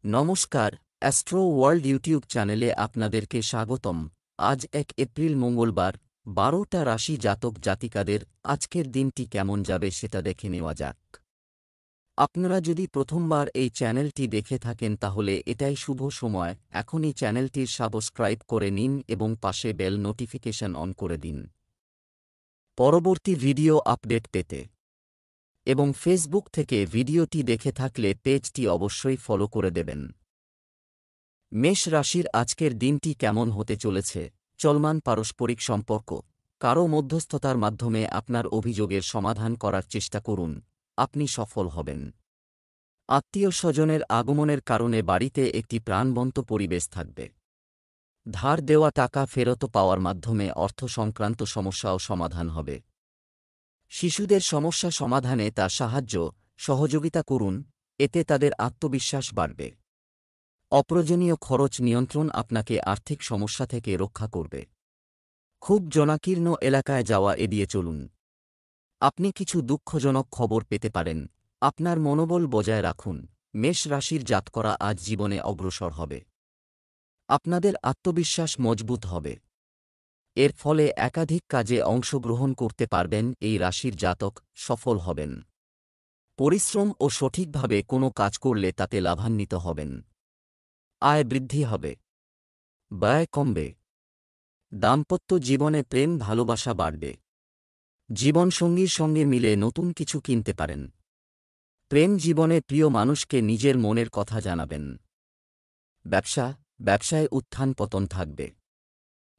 নমস্কার, astro world YouTube চ্যানেলে আপনাদেরকে স্বাগতম। আজ 1 এপ্রিল মঙ্গলবার, 12টা রাশি জাতক জাতিকাদের আজকের দিনটি কেমন যাবে সেটা দেখে নেওয়া যাক। আপনারা যদি প্রথমবার এই চ্যানেলটি দেখে থাকেন তাহলে এটাই শুভ সময়, এখনই চ্যানেলটির সাবস্ক্রাইব করে নিন এবং পাশে বেল নোটিফিকেশন অন করে দিন পরবর্তী ভিডিও আপডেট পেতে। এবং ফেসবুক থেকে ভিডিওটি দেখে থাকলে পেজটি অবশ্যই ফলো করে দেবেন। মেষ রাশির আজকের দিনটি কেমন হতে চলেছে? চলমান পারস্পরিক সম্পর্ক, কারও মধ্যস্থতার মাধ্যমে আপনার অভিযোগের সমাধান করার চেষ্টা করুন, আপনি সফল হবেন। আত্মীয় স্বজনের আগমনের কারণে বাড়িতে একটি প্রাণবন্ত পরিবেশ থাকবে। ধার দেওয়া টাকা ফেরত পাওয়ার মাধ্যমে অর্থ সংক্রান্ত সমস্যাও সমাধান হবে। শিশুদের সমস্যা সমাধানে তার সাহায্য সহযোগিতা করুন, এতে তাদের আত্মবিশ্বাস বাড়বে। অপ্রয়োজনীয় খরচ নিয়ন্ত্রণ আপনাকে আর্থিক সমস্যা থেকে রক্ষা করবে। খুব জনাকীর্ণ এলাকায় যাওয়া এড়িয়ে চলুন। আপনি কিছু দুঃখজনক খবর পেতে পারেন, আপনার মনোবল বজায় রাখুন। মেষ রাশির জাতকরা আজ জীবনে অগ্রসর হবে। আপনাদের আত্মবিশ্বাস মজবুত হবে। এর ফলে একাধিক কাজে অংশগ্রহণ করতে পারবেন। এই রাশির জাতক সফল হবেন। পরিশ্রম ও সঠিকভাবে কোনো কাজ করলে তাতে লাভান্বিত হবেন। আয় বৃদ্ধি হবে, ব্যয় কমবে। দাম্পত্য জীবনে প্রেম ভালোবাসা বাড়বে। জীবনসঙ্গীর সঙ্গে মিলে নতুন কিছু কিনতে পারেন। প্রেম জীবনে প্রিয় মানুষকে নিজের মনের কথা জানাবেন। ব্যবসায় উত্থান পতন থাকবে।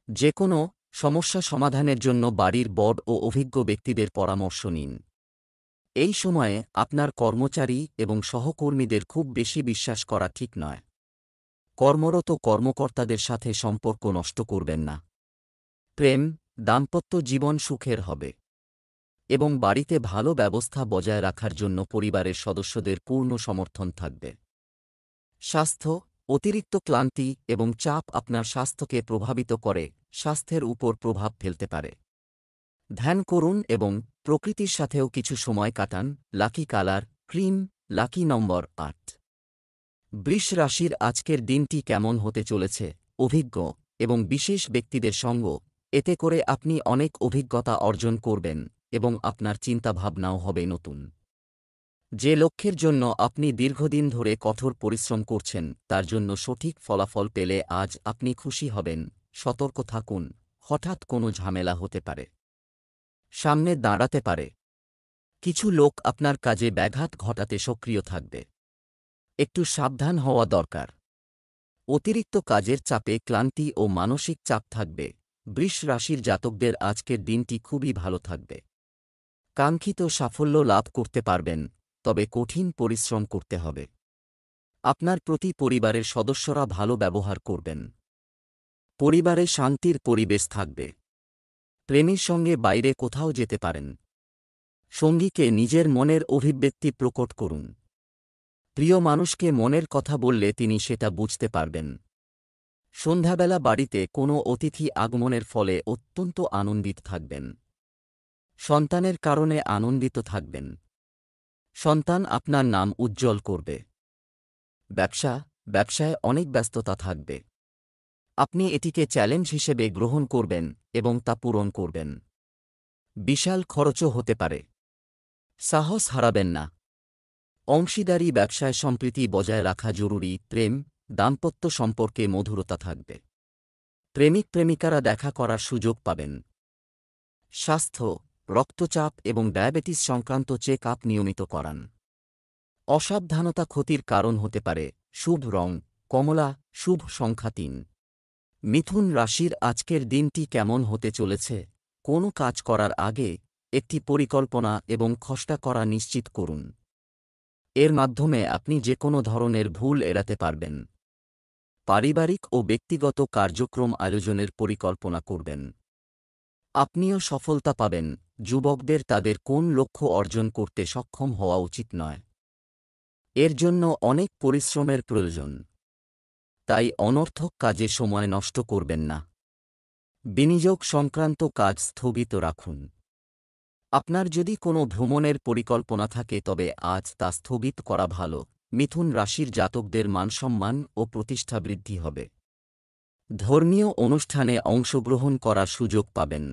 যে কোনো সমস্যা সমাধানের জন্য বাড়ির বড় ও অভিজ্ঞ ব্যক্তিদের পরামর্শ নিন। এই সময়ে আপনার কর্মচারী এবং সহকর্মীদের খুব বেশি বিশ্বাস করা ঠিক নয়। কর্মরত কর্মকর্তাদের সাথে সম্পর্ক নষ্ট করবেন না। প্রেম, দাম্পত্য জীবন সুখের হবে এবং বাড়িতে ভালো ব্যবস্থা বজায় রাখার জন্য পরিবারের সদস্যদের পূর্ণ সমর্থন থাকবে। স্বাস্থ্য, অতিরিক্ত ক্লান্তি এবং চাপ আপনার স্বাস্থ্যকে প্রভাবিত করে, স্বাস্থ্যের উপর প্রভাব ফেলতে পারে। ধ্যান করুন এবং প্রকৃতির সাথেও কিছু সময় কাটান। লাকি কালার ক্রিম, লাকি নম্বর 8। বৃষ রাশির আজকের দিনটি কেমন হতে চলেছে? অভিজ্ঞ এবং বিশেষ ব্যক্তিদের সঙ্গ, এতে করে আপনি অনেক অভিজ্ঞতা অর্জন করবেন এবং আপনার চিন্তাভাবনাও হবে নতুন। যে লক্ষ্যের জন্য আপনি দীর্ঘদিন ধরে কঠোর পরিশ্রম করছেন তার জন্য সঠিক ফলাফল পেলে আজ আপনি খুশি হবেন। সতর্ক থাকুন, হঠাৎ কোনো ঝামেলা হতে পারে, সামনে দাঁড়াতে পারে। কিছু লোক আপনার কাজে ব্যাঘাত ঘটাতে সক্রিয় থাকবে, একটু সাবধান হওয়া দরকার। অতিরিক্ত কাজের চাপে ক্লান্তি ও মানসিক চাপ থাকবে। বৃষ রাশির জাতকদের আজকের দিনটি খুবই ভালো থাকবে। কাঙ্ক্ষিত সাফল্য লাভ করতে পারবেন, তবে কঠিন পরিশ্রম করতে হবে। আপনার প্রতি পরিবারের সদস্যরা ভালো ব্যবহার করবেন। পরিবারে শান্তির পরিবেশ থাকবে। প্রেমীর সঙ্গে বাইরে কোথাও যেতে পারেন। সঙ্গীকে নিজের মনের অভিব্যক্তি প্রকট করুন। প্রিয় মানুষকে মনের কথা বললে তিনি সেটা বুঝতে পারবেন। সন্ধ্যাবেলা বাড়িতে কোনো অতিথি আগমনের ফলে অত্যন্ত আনন্দিত থাকবেন। সন্তানের কারণে আনন্দিত থাকবেন। সন্তান আপনার নাম উজ্জ্বল করবে। ব্যবসায় অনেক ব্যস্ততা থাকবে। আপনি এটিকে চ্যালেঞ্জ হিসেবে গ্রহণ করবেন এবং তা পূরণ করবেন। বিশাল খরচও হতে পারে। সাহস হারাবেন না। অংশীদারি ব্যবসায় সম্প্রীতি বজায় রাখা জরুরি। প্রেম, দাম্পত্য সম্পর্কে মধুরতা থাকবে। প্রেমিক প্রেমিকারা দেখা করার সুযোগ পাবেন। স্বাস্থ্য, রক্তচাপ এবং ডায়াবেটিস সংক্রান্ত চেক আপ নিয়মিত করান। অসাবধানতা ক্ষতির কারণ হতে পারে। শুভ রং কমলা, শুভ সংখ্যা 3। মিথুন রাশির আজকের দিনটি কেমন হতে চলেছে? কোনো কাজ করার আগে একটি পরিকল্পনা এবং খসড়া করা নিশ্চিত করুন। এর মাধ্যমে আপনি যে কোনো ধরনের ভুল এড়াতে পারবেন। পারিবারিক ও ব্যক্তিগত কার্যক্রম আয়োজনের পরিকল্পনা করবেন। আপনিও সফলতা পাবেন। যুবকদের তাদের কোন লক্ষ্য অর্জন করতে সক্ষম হওয়া উচিত নয়, এর জন্য অনেক পরিশ্রমের প্রয়োজন। তাই অনর্থক কাজে সময় নষ্ট করবেন না। বিনিয়োগ সংক্রান্ত কাজ স্থগিত রাখুন। আপনার যদি কোনো ভ্রমণের পরিকল্পনা থাকে তবে আজ তা স্থগিত করা ভালো, মিথুন রাশির জাতকদের মানসম্মান ও প্রতিষ্ঠা বৃদ্ধি হবে। ধর্মীয় অনুষ্ঠানে অংশগ্রহণ করার সুযোগ পাবেন।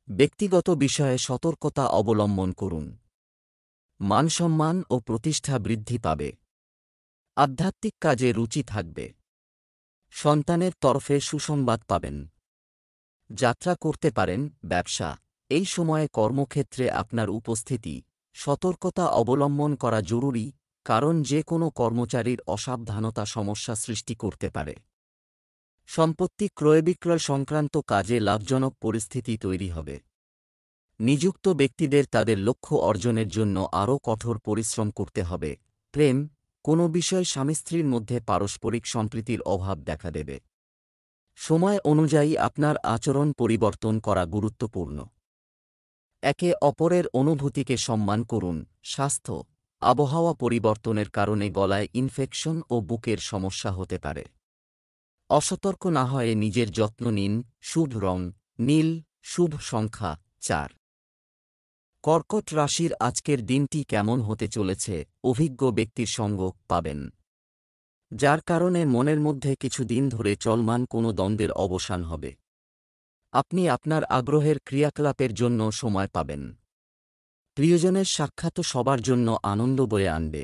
ব্যক্তিগত বিষয়ে সতর্কতা অবলম্বন করুন। মানসম্মান ও প্রতিষ্ঠা বৃদ্ধি পাবে। আধ্যাত্মিক কাজে রুচি থাকবে। সন্তানের তরফে সুসংবাদ পাবেন। যাত্রা করতে পারেন। ব্যবসা, এই সময়ে কর্মক্ষেত্রে আপনার উপস্থিতি, সতর্কতা অবলম্বন করা জরুরি, কারণ যে কোনো কর্মচারীর অসাবধানতা সমস্যা সৃষ্টি করতে পারে। সম্পত্তি ক্রয়বিক্রয় সংক্রান্ত কাজে লাভজনক পরিস্থিতি তৈরি হবে। নিযুক্ত ব্যক্তিদের তাদের লক্ষ্য অর্জনের জন্য আরও কঠোর পরিশ্রম করতে হবে। প্রেম, কোনো বিষয় স্বামী স্ত্রীর মধ্যে পারস্পরিক সম্প্রীতির অভাব দেখা দেবে। সময় অনুযায়ী আপনার আচরণ পরিবর্তন করা গুরুত্বপূর্ণ। একে অপরের অনুভূতিকে সম্মান করুন। স্বাস্থ্য, আবহাওয়া পরিবর্তনের কারণে গলায় ইনফেকশন ও বুকের সমস্যা হতে পারে। অসতর্ক না হয়ে নিজের যত্ন নিন। শুভ রং নীল, শুভ সংখ্যা 4। কর্কট রাশির আজকের দিনটি কেমন হতে চলেছে? অভিজ্ঞ ব্যক্তির সঙ্গ পাবেন, যার কারণে মনের মধ্যে কিছুদিন ধরে চলমান কোনো দ্বন্দ্বের অবসান হবে। আপনি আপনার আগ্রহের ক্রিয়াকলাপের জন্য সময় পাবেন। প্রিয়জনের সাক্ষাৎ সবার জন্য আনন্দ বয়ে আনবে।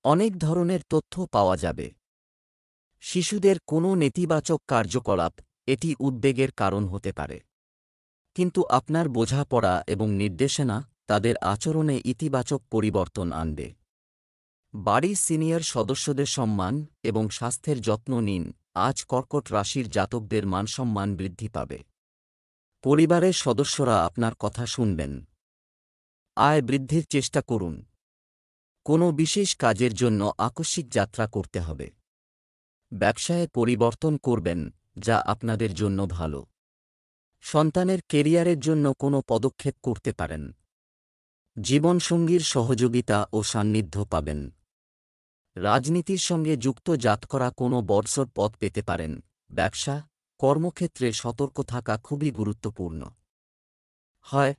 অনেক ধরনের তথ্য পাওয়া যাবে। শিশুদের কোনো নেতিবাচক কার্যকলাপ, এটি উদ্বেগের কারণ হতে পারে। কিন্তু আপনার বোঝাপড়া এবং নির্দেশনা তাদের আচরণে ইতিবাচক পরিবর্তন আনবে। বাড়ির সিনিয়র সদস্যদের সম্মান এবং স্বাস্থ্যের যত্ন নিন। আজ কর্কট রাশির জাতকদের মানসম্মান বৃদ্ধি পাবে। পরিবারের সদস্যরা আপনার কথা শুনবেন। আয় বৃদ্ধির চেষ্টা করুন। কোনো বিশেষ কাজের জন্য আকস্মিক যাত্রা করতে হবে। ব্যবসায়ে পরিবর্তন করবেন, যা আপনাদের জন্য ভালো। সন্তানের কেরিয়ারের জন্য কোনো পদক্ষেপ করতে পারেন। জীবনসঙ্গীর সহযোগিতা ও সান্নিধ্য পাবেন। রাজনীতির সঙ্গে যুক্ত জাতকরা কোনো বড়সড় পদ পেতে পারেন। ব্যবসা, কর্মক্ষেত্রে সতর্ক থাকা খুবই গুরুত্বপূর্ণ হয়।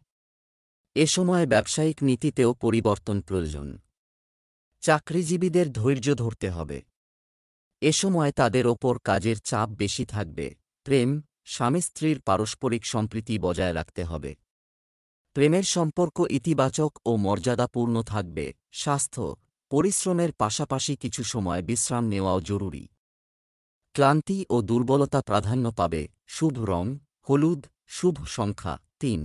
এ সময় ব্যবসায়িক নীতিতেও পরিবর্তন প্রয়োজন। চাকরিজীবীদের ধৈর্য ধরতে হবে। এ সময় তাদের ওপর কাজের চাপ বেশি থাকবে। প্রেম, স্বামী স্ত্রীর পারস্পরিক সম্প্রীতি বজায় রাখতে হবে। প্রেমের সম্পর্ক ইতিবাচক ও মর্যাদাপূর্ণ থাকবে। স্বাস্থ্য, পরিশ্রমের পাশাপাশি কিছু সময় বিশ্রাম নেওয়াও জরুরি। ক্লান্তি ও দুর্বলতা প্রাধান্য পাবে। শুভ রং হলুদ, শুভ সংখ্যা 3।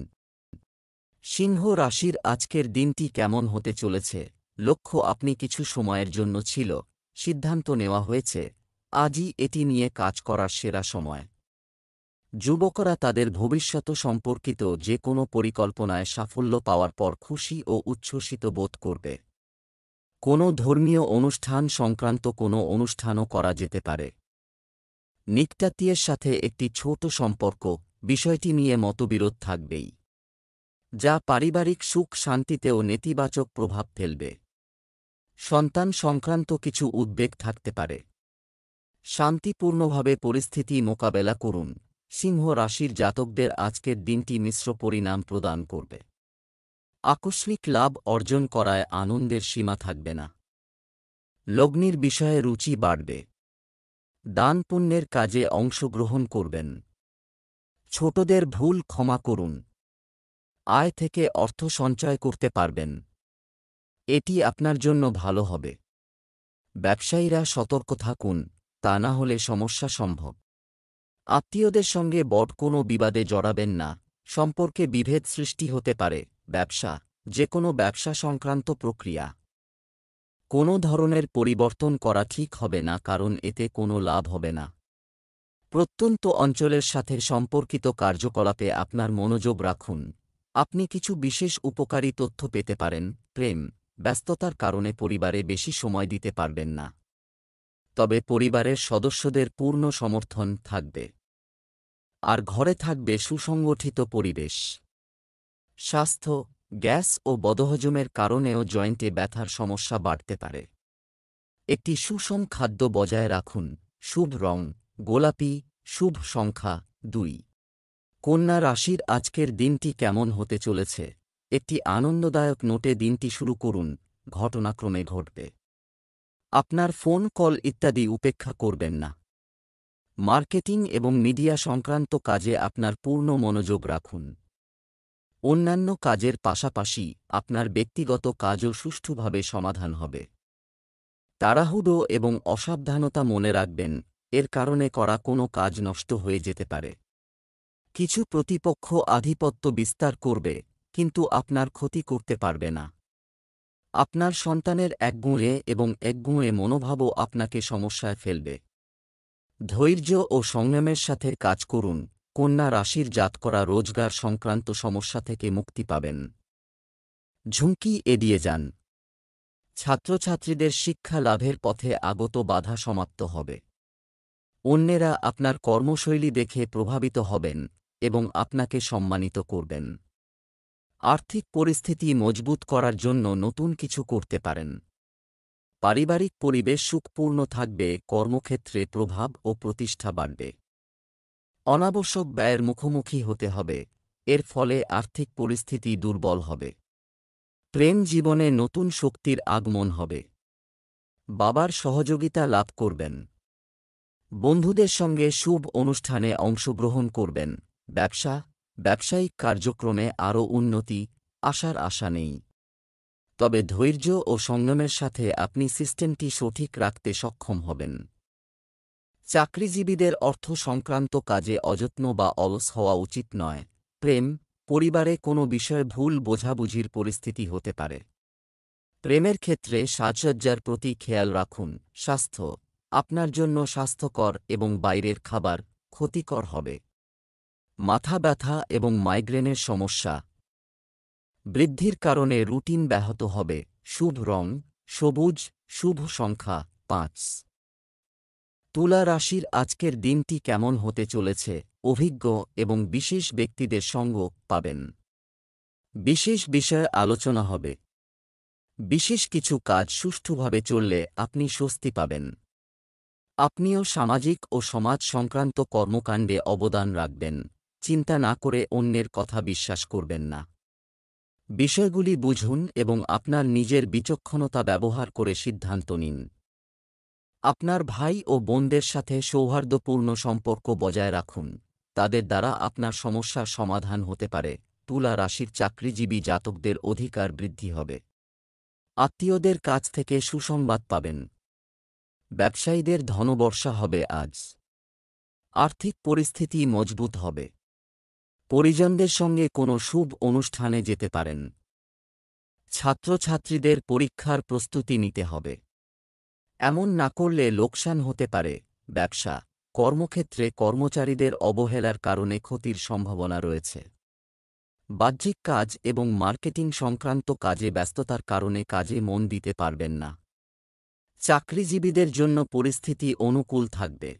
সিংহ রাশির আজকের দিনটি কেমন হতে চলেছে? লক্ষ্য, আপনি কিছু সময়ের জন্য ছিল, সিদ্ধান্ত নেওয়া হয়েছে। আজই এটি নিয়ে কাজ করার সেরা সময়। যুবকরা তাদের ভবিষ্যৎ সম্পর্কিত যে কোনো পরিকল্পনায় সাফল্য পাওয়ার পর খুশি ও উচ্ছ্বসিত বোধ করবে। কোনো ধর্মীয় অনুষ্ঠান সংক্রান্ত কোনো অনুষ্ঠানও করা যেতে পারে। নিকটাত্মীয়ের সাথে একটি ছোট সম্পর্ক, বিষয়টি নিয়ে মতবিরোধ থাকবেই, যা পারিবারিক সুখ শান্তিতেও নেতিবাচক প্রভাব ফেলবে। সন্তান সংক্রান্ত কিছু উদ্বেগ থাকতে পারে। শান্তিপূর্ণভাবে পরিস্থিতি মোকাবেলা করুন। সিংহ রাশির জাতকদের আজকের দিনটি মিশ্র পরিণাম প্রদান করবে। আকস্মিক লাভ অর্জন করায় আনন্দের সীমা থাকবে না। লগ্নির বিষয়ে রুচি বাড়বে। দান পুণ্যের কাজে অংশগ্রহণ করবেন। ছোটদের ভুল ক্ষমা করুন। আয় থেকে অর্থ সঞ্চয় করতে পারবেন। এটি আপনার জন্য ভালো হবে। ব্যবসায়ীরা সতর্ক থাকুন, তা না হলে সমস্যা সম্ভব। আত্মীয়দের সঙ্গে বড় কোনো বিবাদে জড়াবেন না, সম্পর্কে বিভেদ সৃষ্টি হতে পারে। ব্যবসা, যে কোনো ব্যবসা সংক্রান্ত প্রক্রিয়া কোনো ধরনের পরিবর্তন করা ঠিক হবে না, কারণ এতে কোনো লাভ হবে না। প্রত্যন্ত অঞ্চলের সাথে সম্পর্কিত কার্যকলাপে আপনার মনোযোগ রাখুন। আপনি কিছু বিশেষ উপকারী তথ্য পেতে পারেন। প্রেম, ব্যস্ততার কারণে পরিবারে বেশি সময় দিতে পারবেন না, তবে পরিবারের সদস্যদের পূর্ণ সমর্থন থাকবে। আর ঘরে থাকবে সুসংগঠিত পরিবেশ। স্বাস্থ্য, গ্যাস ও বদহজমের কারণেও জয়েন্টে ব্যথার সমস্যা বাড়তে পারে। একটি সুষম খাদ্য বজায় রাখুন। শুভ রং গোলাপি, শুভ সংখ্যা 2। কন্যা রাশির আজকের দিনটি কেমন হতে চলেছে? একটি আনন্দদায়ক নোটে দিনটি শুরু করুন, ঘটনাক্রমে ঘটবে। আপনার ফোন কল ইত্যাদি উপেক্ষা করবেন না। মার্কেটিং এবং মিডিয়া সংক্রান্ত কাজে আপনার পূর্ণ মনোযোগ রাখুন। অন্যান্য কাজের পাশাপাশি আপনার ব্যক্তিগত কাজও সুষ্ঠুভাবে সমাধান হবে। তাড়াহুড়ো এবং অসাবধানতা মনে রাখবেন, এর কারণে করা কোনো কাজ নষ্ট হয়ে যেতে পারে। কিছু প্রতিপক্ষ আধিপত্য বিস্তার করবে, কিন্তু আপনার ক্ষতি করতে পারবে না। আপনার সন্তানের একগুঁয়ে এবং একগুঁয়ে মনোভাবও আপনাকে সমস্যায় ফেলবে। ধৈর্য ও সংযমের সাথে কাজ করুন। কন্যা রাশির জাতকরা রোজগার সংক্রান্ত সমস্যা থেকে মুক্তি পাবেন। ঝুঁকি এড়িয়ে যান। ছাত্রছাত্রীদের শিক্ষা লাভের পথে আগত বাধা সমাপ্ত হবে। অন্যেরা আপনার কর্মশৈলী দেখে প্রভাবিত হবেন এবং আপনাকে সম্মানিত করবেন। আর্থিক পরিস্থিতি মজবুত করার জন্য নতুন কিছু করতে পারেন। পারিবারিক পরিবেশ সুখপূর্ণ থাকবে, কর্মক্ষেত্রে প্রভাব ও প্রতিষ্ঠা বাড়বে। অনাবশ্যক ব্যয়ের মুখোমুখি হতে হবে, এর ফলে আর্থিক পরিস্থিতি দুর্বল হবে। প্রেম জীবনে নতুন শক্তির আগমন হবে। বাবার সহযোগিতা লাভ করবেন। বন্ধুদের সঙ্গে শুভ অনুষ্ঠানে অংশগ্রহণ করবেন। ব্যবসায়িক কার্যক্রমে আরও উন্নতি আসার আশা নেই। তবে ধৈর্য ও সংযমের সাথে আপনি সিস্টেমটি সঠিক রাখতে সক্ষম হবেন। চাকরিজীবীদের অর্থ সংক্রান্ত কাজে অযত্ন বা অলস হওয়া উচিত নয়। প্রেম, পরিবারে কোনো বিষয়ে ভুল বোঝাবুঝির পরিস্থিতি হতে পারে। প্রেমের ক্ষেত্রে সাজসজ্জার প্রতি খেয়াল রাখুন। স্বাস্থ্য, আপনার জন্য স্বাস্থ্যকর এবং বাইরের খাবার ক্ষতিকর হবে। মাথা ব্যথা এবং মাইগ্রেনের সমস্যা বৃদ্ধির কারণে রুটিন ব্যাহত হবে। শুভ রং সবুজ, শুভ সংখ্যা 5। তুলা রাশির আজকের দিনটি কেমন হতে চলেছে? অভিজ্ঞ এবং বিশেষ ব্যক্তিদের সঙ্গ পাবেন। বিশেষ বিষয়ে আলোচনা হবে। বিশেষ কিছু কাজ সুষ্ঠুভাবে চললে আপনি স্বস্তি পাবেন। আপনিও সামাজিক ও সমাজ সংক্রান্ত কর্মকাণ্ডে অবদান রাখবেন। চিন্তা না করে অন্যের কথা বিশ্বাস করবেন না। বিষয়গুলি বুঝুন এবং আপনার নিজের বিচক্ষণতা ব্যবহার করে সিদ্ধান্ত নিন। আপনার ভাই ও বোনদের সাথে সৌহার্দ্যপূর্ণ সম্পর্ক বজায় রাখুন। তাদের দ্বারা আপনার সমস্যার সমাধান হতে পারে। তুলা রাশির চাকরিজীবী জাতকদের অধিকার বৃদ্ধি হবে। আত্মীয়দের কাছ থেকে সুসংবাদ পাবেন। ব্যবসায়ীদের ধনবর্ষা হবে আজ। আর্থিক পরিস্থিতি মজবুত হবে। পরিজনদের সঙ্গে কোনো শুভ অনুষ্ঠানে যেতে পারেন। ছাত্রছাত্রীদের পরীক্ষার প্রস্তুতি নিতে হবে। এমন না করলে লোকসান হতে পারে। ব্যবসা, কর্মক্ষেত্রে কর্মচারীদের অবহেলার কারণে ক্ষতির সম্ভাবনা রয়েছে। বাহ্যিক কাজ এবং মার্কেটিং সংক্রান্ত কাজে ব্যস্ততার কারণে কাজে মন দিতে পারবেন না। চাকরিজীবীদের জন্য পরিস্থিতি অনুকূল থাকবে।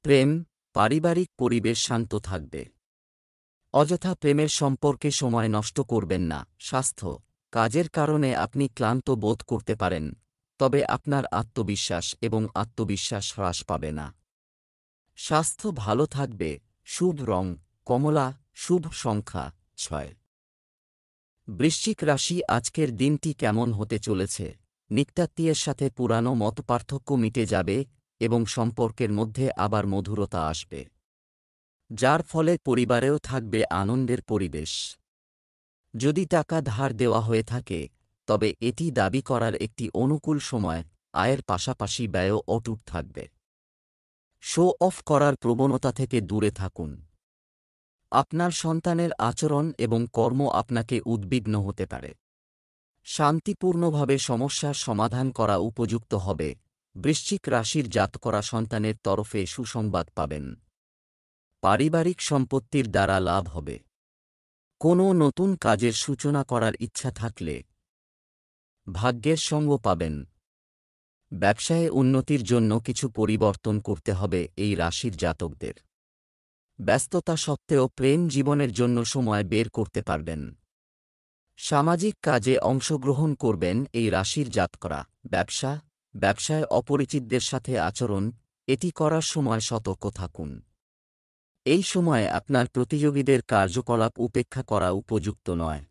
প্রেম, পারিবারিক পরিবেশ শান্ত থাকবে। অযথা প্রেমের সম্পর্কে সময় নষ্ট করবেন না। স্বাস্থ্য, কাজের কারণে আপনি ক্লান্ত বোধ করতে পারেন, তবে আপনার আত্মবিশ্বাস হ্রাস পাবে না। স্বাস্থ্য ভালো থাকবে। শুভ রং কমলা, শুভ সংখ্যা 6। বৃশ্চিক রাশি আজকের দিনটি কেমন হতে চলেছে? নিকটাত্মীয়ের সাথে পুরানো মতপার্থক্য মিটে যাবে এবং সম্পর্কের মধ্যে আবার মধুরতা আসবে, যার ফলে পরিবারেও থাকবে আনন্দের পরিবেশ। যদি টাকা ধার দেওয়া হয়ে থাকে, তবে এটি দাবি করার একটি অনুকূল সময়। আয়ের পাশাপাশি ব্যয়ও অটুট থাকবে। শো অফ করার প্রবণতা থেকে দূরে থাকুন। আপনার সন্তানের আচরণ এবং কর্ম আপনাকে উদ্বিগ্ন হতে পারে। শান্তিপূর্ণভাবে সমস্যার সমাধান করা উপযুক্ত হবে। বৃশ্চিক রাশির জাতকরা সন্তানের তরফে সুসংবাদ পাবেন। পারিবারিক সম্পত্তির দ্বারা লাভ হবে। কোনো নতুন কাজের সূচনা করার ইচ্ছা থাকলে ভাগ্যের সঙ্গ পাবেন। ব্যবসায়ে উন্নতির জন্য কিছু পরিবর্তন করতে হবে এই রাশির জাতকদের। ব্যস্ততা সত্ত্বেও প্রেম জীবনের জন্য সময় বের করতে পারবেন। সামাজিক কাজে অংশগ্রহণ করবেন এই রাশির জাতকরা। ব্যবসায় অপরিচিতদের সাথে আচরণ, এটি করার সময় সতর্ক থাকুন। এই সময়ে আপনার প্রতিযোগীদের কার্যকলাপ উপেক্ষা করা উপযুক্ত নয়।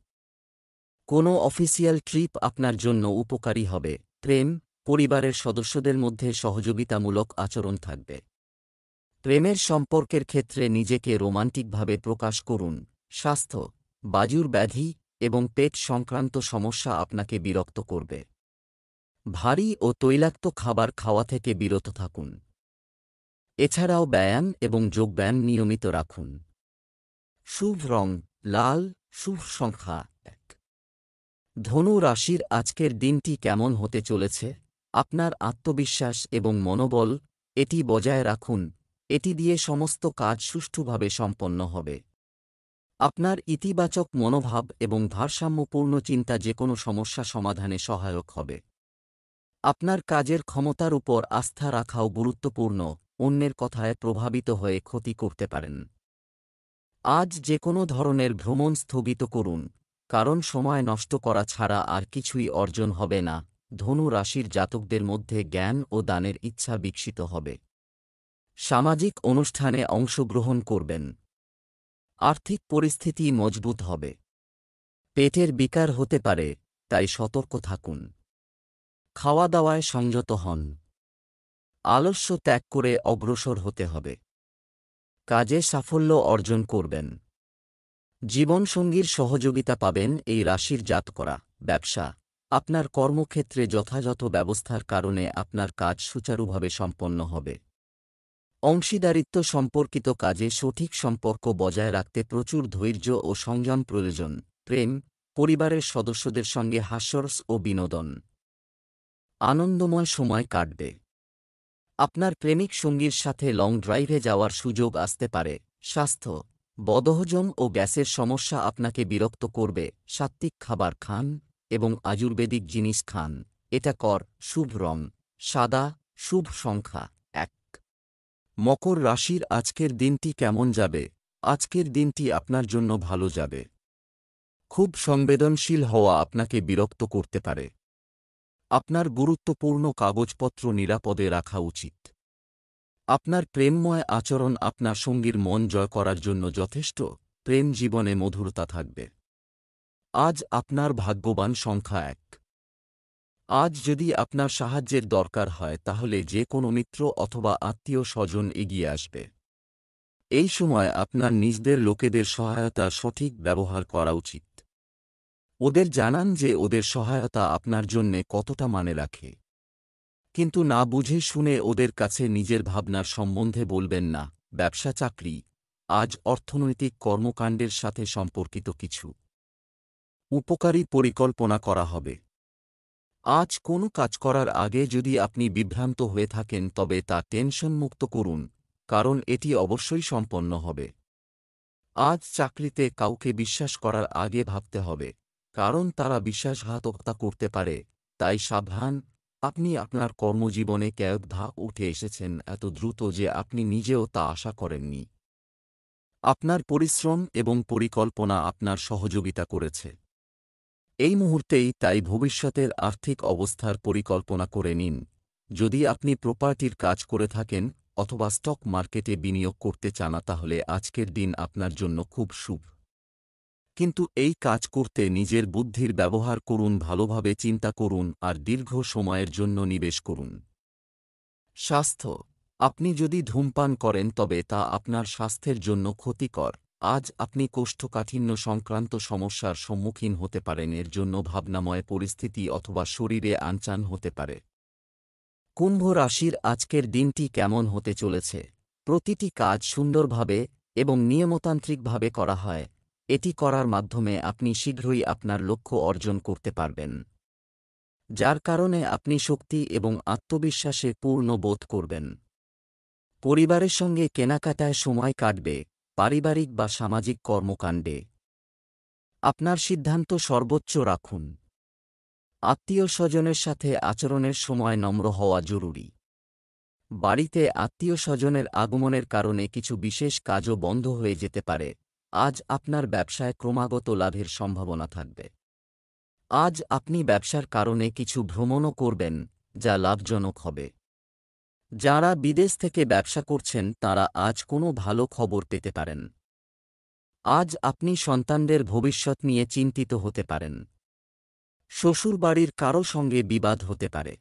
কোনো অফিসিয়াল ট্রিপ আপনার জন্য উপকারী হবে। প্রেম, পরিবারের সদস্যদের মধ্যে সহযোগিতামূলক আচরণ থাকবে। প্রেমের সম্পর্কের ক্ষেত্রে নিজেকে রোমান্টিকভাবে প্রকাশ করুন। স্বাস্থ্য, বায়ুর ব্যাধি এবং পেট সংক্রান্ত সমস্যা আপনাকে বিরক্ত করবে। ভারী ও তৈলাক্ত খাবার খাওয়া থেকে বিরত থাকুন। এছাড়াও ব্যায়াম এবং যোগব্যায়াম নিয়মিত রাখুন। শুভ রং লাল, শুভ সংখ্যা 1। ধনু রাশির আজকের দিনটি কেমন হতে চলেছে? আপনার আত্মবিশ্বাস এবং মনোবল এটি বজায় রাখুন, এটি দিয়ে সমস্ত কাজ সুষ্ঠুভাবে সম্পন্ন হবে। আপনার ইতিবাচক মনোভাব এবং ভারসাম্যপূর্ণ চিন্তা যেকোনো সমস্যা সমাধানে সহায়ক হবে। আপনার কাজের ক্ষমতার উপর আস্থা রাখাও গুরুত্বপূর্ণ, অন্যের কথায় প্রভাবিত হয়ে ক্ষতি করতে পারেন। আজ যেকোনো ধরনের ভ্রমণ স্থগিত করুন, কারণ সময় নষ্ট করা ছাড়া আর কিছুই অর্জন হবে না। ধনু রাশির জাতকদের মধ্যে জ্ঞান ও দানের ইচ্ছা বিকশিত হবে। সামাজিক অনুষ্ঠানে অংশগ্রহণ করবেন। আর্থিক পরিস্থিতি মজবুত হবে। পেটের বিকার হতে পারে, তাই সতর্ক থাকুন। খাওয়া দাওয়ায় সংযত হন। আলস্য ত্যাগ করে অগ্রসর হতে হবে। কাজে সাফল্য অর্জন করবেন। জীবনসঙ্গীর সহযোগিতা পাবেন এই রাশির জাতকরা। ব্যবসা, আপনার কর্মক্ষেত্রে যথাযথ ব্যবস্থার কারণে আপনার কাজ সুচারুভাবে সম্পন্ন হবে। অংশীদারিত্ব সম্পর্কিত কাজে সঠিক সম্পর্ক বজায় রাখতে প্রচুর ধৈর্য ও সংযম প্রয়োজন। প্রেম, পরিবারের সদস্যদের সঙ্গে হাস্যরস ও বিনোদন, আনন্দময় সময় কাটবে। আপনার প্রেমিক সঙ্গীর সাথে লং ড্রাইভে যাওয়ার সুযোগ আসতে পারে। স্বাস্থ্য, বদহজম ও গ্যাসের সমস্যা আপনাকে বিরক্ত করবে। সাত্ত্বিক খাবার খান এবং আয়ুর্বেদিক জিনিস খান। এটা শুভ রং সাদা, শুভ সংখ্যা 1। মকর রাশির আজকের দিনটি কেমন যাবে? আজকের দিনটি আপনার জন্য ভালো যাবে। খুব সংবেদনশীল হওয়া আপনাকে বিরক্ত করতে পারে। আপনার গুরুত্বপূর্ণ কাগজপত্র নিরাপদে রাখা উচিত। আপনার প্রেমময় আচরণ আপনার সঙ্গীর মন জয় করার জন্য যথেষ্ট। প্রেম জীবনে মধুরতা থাকবে। আজ আপনার ভাগ্যবান সংখ্যা 1। আজ যদি আপনার সাহায্যের দরকার হয় তাহলে যে কোনো মিত্র অথবা আত্মীয় স্বজন এগিয়ে আসবে। এই সময় আপনার নিজেদের লোকেদের সহায়তা সঠিক ব্যবহার করা উচিত। ওদের জানান যে ওদের সহায়তা আপনার জন্যে কতটা মানে রাখে। কিন্তু না বুঝে শুনে ওদের কাছে নিজের ভাবনার সম্বন্ধে বলবেন না। ব্যবসা চাকরি, আজ অর্থনৈতিক কর্মকাণ্ডের সাথে সম্পর্কিত কিছু উপকারী পরিকল্পনা করা হবে। আজ কোনো কাজ করার আগে যদি আপনি বিভ্রান্ত হয়ে থাকেন তবে তা টেনশনমুক্ত করুন, কারণ এটি অবশ্যই সম্পন্ন হবে। আজ চাকরিতে কাউকে বিশ্বাস করার আগে ভাবতে হবে, কারণ তারা বিশ্বাসঘাতকতা করতে পারে, তাই সাবধান। আপনি আপনার কর্মজীবনে কয়েক ধাপ উঠে এসেছেন এত দ্রুত যে আপনি নিজেও তা আশা করেননি। আপনার পরিশ্রম এবং পরিকল্পনা আপনার সহযোগিতা করেছে এই মুহূর্তেই, তাই ভবিষ্যতের আর্থিক অবস্থার পরিকল্পনা করে নিন। যদি আপনি প্রপার্টির কাজ করে থাকেন অথবা স্টক মার্কেটে বিনিয়োগ করতে চান তাহলে আজকের দিন আপনার জন্য খুব শুভ। কিন্তু এই কাজ করতে নিজের বুদ্ধির ব্যবহার করুন, ভালোভাবে চিন্তা করুন আর দীর্ঘ সময়ের জন্য নিবেশ করুন। স্বাস্থ্য, আপনি যদি ধূমপান করেন তবে তা আপনার স্বাস্থ্যের জন্য ক্ষতিকর। আজ আপনি কোষ্ঠকাঠিন্য সংক্রান্ত সমস্যার সম্মুখীন হতে পারেন, এর জন্য ভাবনাময় পরিস্থিতি অথবা শরীরে আনচান হতে পারে। কুম্ভ রাশির আজকের দিনটি কেমন হতে চলেছে? প্রতিটি কাজ সুন্দরভাবে এবং নিয়মতান্ত্রিকভাবে করা হয়। এটি করার মাধ্যমে আপনি শীঘ্রই আপনার লক্ষ্য অর্জন করতে পারবেন, যার কারণে আপনি শক্তি এবং আত্মবিশ্বাসে পূর্ণ বোধ করবেন। পরিবারের সঙ্গে কেনাকাটায় সময় কাটবে। পারিবারিক বা সামাজিক কর্মকাণ্ডে আপনার সিদ্ধান্ত সর্বোচ্চ রাখুন। আত্মীয় স্বজনের সাথে আচরণের সময় নম্র হওয়া জরুরি। বাড়িতে আত্মীয় স্বজনের আগমনের কারণে কিছু বিশেষ কাজও বন্ধ হয়ে যেতে পারে। আজ আপনার ব্যবসায় ক্রমাগত লাভের সম্ভাবনা থাকবে। আজ আপনি ব্যবসার কারণে কিছু ভ্রমণও করবেন, যা লাভজনক হবে। যাঁরা বিদেশ থেকে ব্যবসা করছেন তাঁরা আজ কোনো ভালো খবর পেতে পারেন। আজ আপনি সন্তানদের ভবিষ্যৎ নিয়ে চিন্তিত হতে পারেন। শ্বশুরবাড়ির কারও সঙ্গে বিবাদ হতে পারে।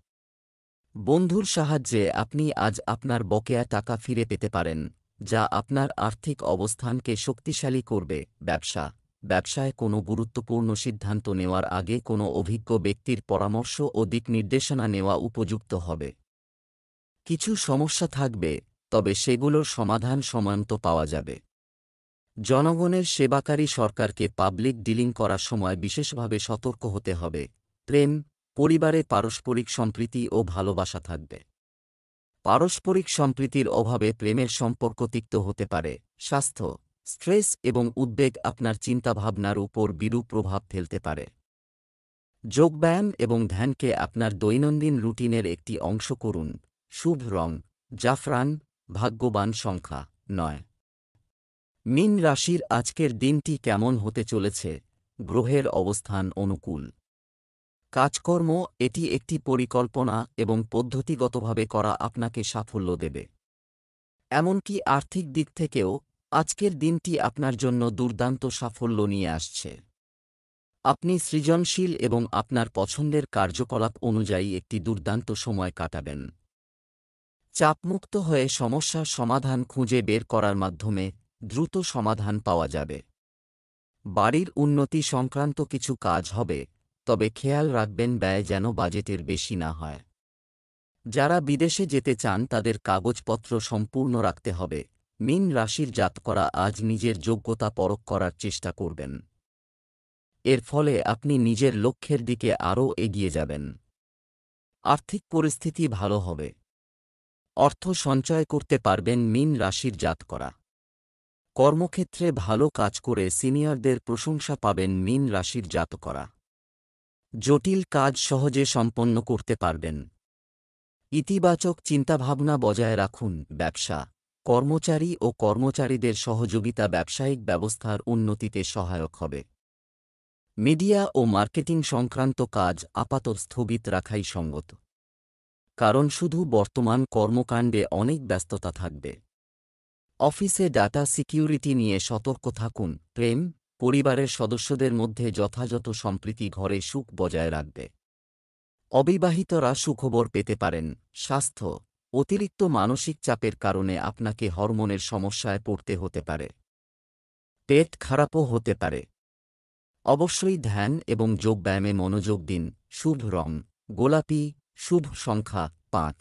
বন্ধুর সাহায্যে আপনি আজ আপনার বকেয়া টাকা ফিরে পেতে পারেন, যা আপনার আর্থিক অবস্থানকে শক্তিশালী করবে। ব্যবসায় কোনো গুরুত্বপূর্ণ সিদ্ধান্ত নেওয়ার আগে কোনো অভিজ্ঞ ব্যক্তির পরামর্শ ও দিক নির্দেশনা নেওয়া উপযুক্ত হবে। কিছু সমস্যা থাকবে, তবে সেগুলোর সমাধান সময়মতো পাওয়া যাবে। জনগণের সেবাকারী সরকারকে পাবলিক ডিলিং করার সময় বিশেষভাবে সতর্ক হতে হবে। প্রেম, পরিবারে পারস্পরিক সম্প্রীতি ও ভালোবাসা থাকবে। পারস্পরিক সম্প্রীতির অভাবে প্রেমের সম্পর্ক তিক্ত হতে পারে। স্বাস্থ্য, স্ট্রেস এবং উদ্বেগ আপনার চিন্তাভাবনার উপর বিরূপ প্রভাব ফেলতে পারে। যোগব্যায়াম এবং ধ্যানকে আপনার দৈনন্দিন রুটিনের একটি অংশ করুন। শুভ রং জাফরান, ভাগ্যবান সংখ্যা 9। মীন রাশির আজকের দিনটি কেমন হতে চলেছে? গ্রহের অবস্থান অনুকূল। কাজকর্ম, এটি একটি পরিকল্পনা এবং পদ্ধতিগতভাবে করা আপনাকে সাফল্য দেবে। এমনকি আর্থিক দিক থেকেও আজকের দিনটি আপনার জন্য দুর্দান্ত সাফল্য নিয়ে আসছে। আপনি সৃজনশীল এবং আপনার পছন্দের কার্যকলাপ অনুযায়ী একটি দুর্দান্ত সময় কাটাবেন। চাপমুক্ত হয়ে সমস্যার সমাধান খুঁজে বের করার মাধ্যমে দ্রুত সমাধান পাওয়া যাবে। বাড়ির উন্নতি সংক্রান্ত কিছু কাজ হবে, তবে খেয়াল রাখবেন ব্যয় যেন বাজেটের বেশি না হয়। যারা বিদেশে যেতে চান তাদের কাগজপত্র সম্পূর্ণ রাখতে হবে। মীন রাশির জাতকরা আজ নিজের যোগ্যতা পরখ করার চেষ্টা করবেন। এর ফলে আপনি নিজের লক্ষ্যের দিকে আরও এগিয়ে যাবেন। আর্থিক পরিস্থিতি ভালো হবে। অর্থ সঞ্চয় করতে পারবেন মীন রাশির জাতকরা। কর্মক্ষেত্রে ভালো কাজ করে সিনিয়রদের প্রশংসা পাবেন মীন রাশির জাতকরা। জটিল কাজ সহজে সম্পন্ন করতে পারবেন। ইতিবাচক চিন্তাভাবনা বজায় রাখুন। ব্যবসা, কর্মচারী ও কর্মচারীদের সহযোগিতা ব্যবসায়িক ব্যবস্থার উন্নতিতে সহায়ক হবে। মিডিয়া ও মার্কেটিং সংক্রান্ত কাজ আপাতত স্থগিত রাখাই সঙ্গত, কারণ শুধু বর্তমান কর্মকাণ্ডে অনেক ব্যস্ততা থাকবে। অফিসে ডাটা সিকিউরিটি নিয়ে সতর্ক থাকুন। প্রেম, পরিবারের সদস্যদের মধ্যে যথাযথ সম্প্রীতি ঘরে সুখ বজায় রাখবে। অবিবাহিতরা সুখবর পেতে পারেন। স্বাস্থ্য, অতিরিক্ত মানসিক চাপের কারণে আপনাকে হরমোনের সমস্যায় পড়তে হতে পারে। পেট খারাপও হতে পারে। অবশ্যই ধ্যান এবং যোগব্যায়ামে মনোযোগ দিন। শুভ রং গোলাপি, শুভ সংখ্যা 5।